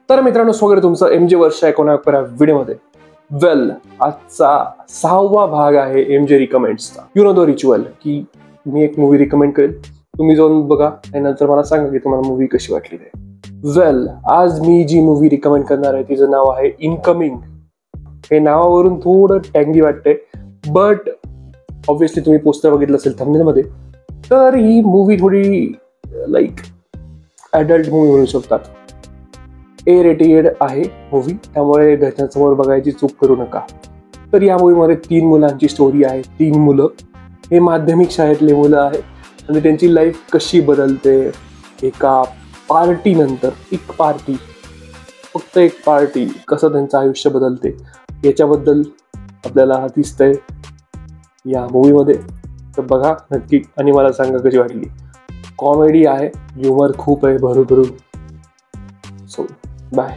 तर मित्रांनो, स्वागत आहे तुमचं MJ वर्ष 19 व्हिडिओमध्ये. वेल, आजचा 6वा भाग आहे MJ रिकमेंड्सचा. यू नो द रिच्युअल, की मी एक मूवी रिकमेंड करेल, तुम्ही जाऊन बघा आणि नंतर मला सांगा की तुम्हाला मूवी कशी वाटली ते. वेल, आज मी जी मूवी रिकमेंड करणार आहे तिचं नाव आहे इनकमिंग. हे नावावरून थोडं टँगी वाटतंय, बट ऑब्व्हियसली तुम्ही पोस्टर बघितलं असेल थंबनेलमध्ये, तर ही मूवी थोडी लाईक ॲडल्ट मूवी म्हणू शकतात. A-rated आहे मूवी, त्यामुळे घरच्यांसमोर बघायची चूक करू नका. तर या मूवीमध्ये 3 मुलांची स्टोरी आहे. 3 मुलं हे माध्यमिक शाळेतले मुलं आहेत आणि त्यांची लाईफ कशी बदलते एका पार्टीनंतर. फक्त एक पार्टी कसं त्यांचं आयुष्य बदलते याच्याबद्दल आपल्याला दिसतंय या मूवीमध्ये. तर बघा नक्की आणि मला सांगा कशी वाटली. कॉमेडी आहे, ह्युमर खूप आहे भरभरून. So bye.